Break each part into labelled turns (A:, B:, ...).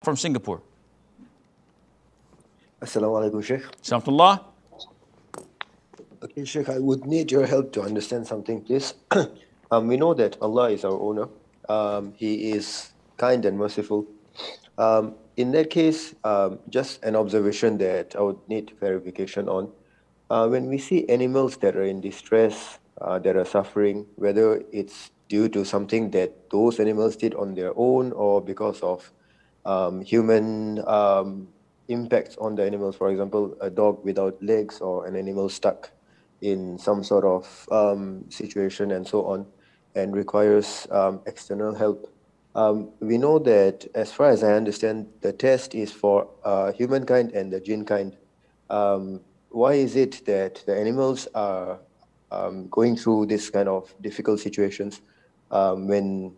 A: from Singapore.
B: Assalamu alaikum, Sheikh.
A: Samtullah.
B: Okay, Sheikh, I would need your help to understand something, please. We know that Allah is our owner. He is kind and merciful. In that case, just an observation that I would need clarification on. When we see animals that are in distress, that are suffering, whether it's due to something that those animals did on their own or because of human impacts on the animals, for example, a dog without legs or an animal stuck in some sort of situation and so on, and requires external help. We know that, as far as I understand, the test is for humankind and the jinn kind. Why is it that the animals are going through this kind of difficult situations when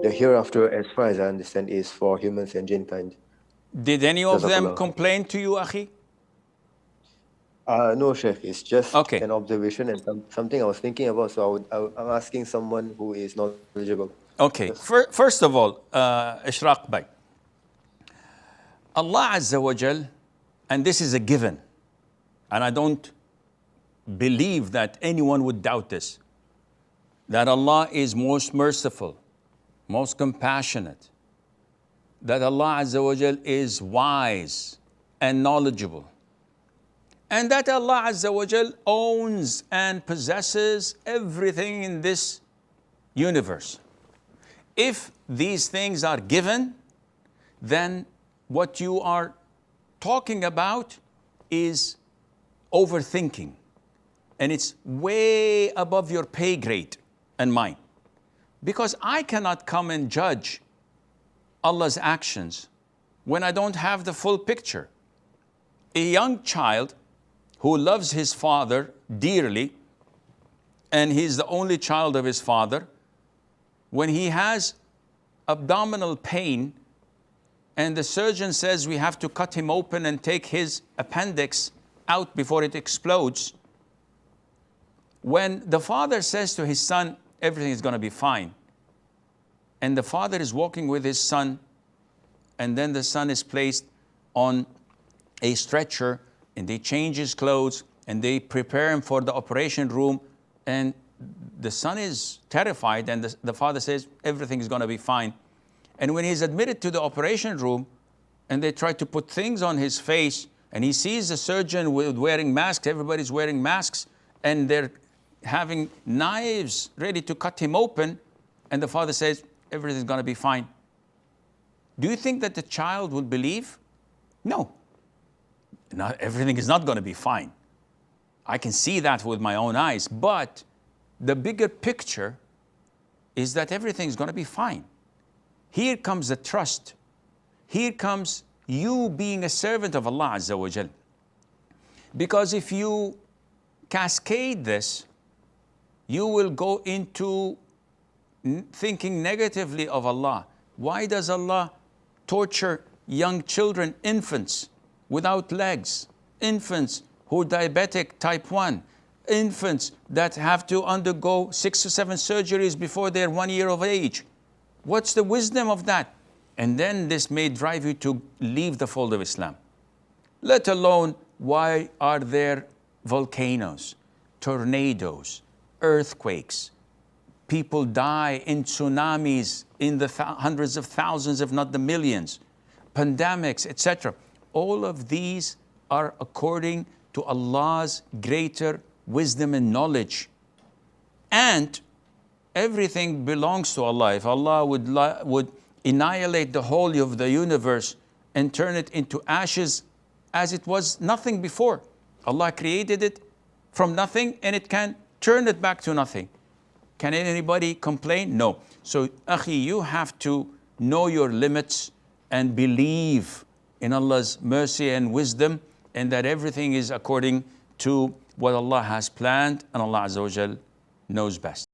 B: the hereafter, as far as I understand, is for humans and jinn kind?
A: Did any of them
B: Jazakallah.
A: complain to you, Akhi?
B: No, Sheikh, it's just
A: Okay.
B: an observation and something I was thinking about, so I'm asking someone who is knowledgeable.
A: Okay.
B: Yes.
A: First of all, Ishraq Bhai, Allah Azza wa Jal, and this is a given, and I don't believe that anyone would doubt this, that Allah is most merciful, most compassionate, that Allah Azza wa Jal is wise and knowledgeable, and that Allah Azza wa Jal owns and possesses everything in this universe. If these things are given, then what you are talking about is overthinking, and it's way above your pay grade and mine. Because I cannot come and judge Allah's actions when I don't have the full picture. A young child who loves his father dearly, and he's the only child of his father, when he has abdominal pain and the surgeon says we have to cut him open and take his appendix out before it explodes, when the father says to his son, everything is going to be fine, and the father is walking with his son, and then the son is placed on a stretcher, and they change his clothes, and they prepare him for the operation room, and the son is terrified, and the father says, everything is going to be fine. And when he's admitted to the operation room, and they try to put things on his face, and he sees the surgeon wearing masks, everybody's wearing masks, and they're having knives ready to cut him open, and the father says, everything's going to be fine. Do you think that the child will believe? No. Everything is not going to be fine. I can see that with my own eyes, but the bigger picture is that everything is going to be fine. Here comes the trust. Here comes you being a servant of Allah Azza wa Jal. Because if you cascade this, you will go into thinking negatively of Allah. Why does Allah torture young children, infants without legs, infants who are diabetic type 1, infants that have to undergo 6 or 7 surgeries before they're 1 year of age? What's the wisdom of that? And then this may drive you to leave the fold of Islam. Let alone, why are there volcanoes, tornadoes, earthquakes? People die in tsunamis in the hundreds of thousands, if not the millions, pandemics, etc. All of these are according to Allah's greater wisdom and knowledge. And everything belongs to Allah. If Allah would annihilate the whole of the universe and turn it into ashes as it was nothing before, Allah created it from nothing and it can turn it back to nothing. Can anybody complain? No. So, Akhi, you have to know your limits and believe in Allah's mercy and wisdom, and that everything is according to what Allah has planned, and Allah Azza wa Jal knows best.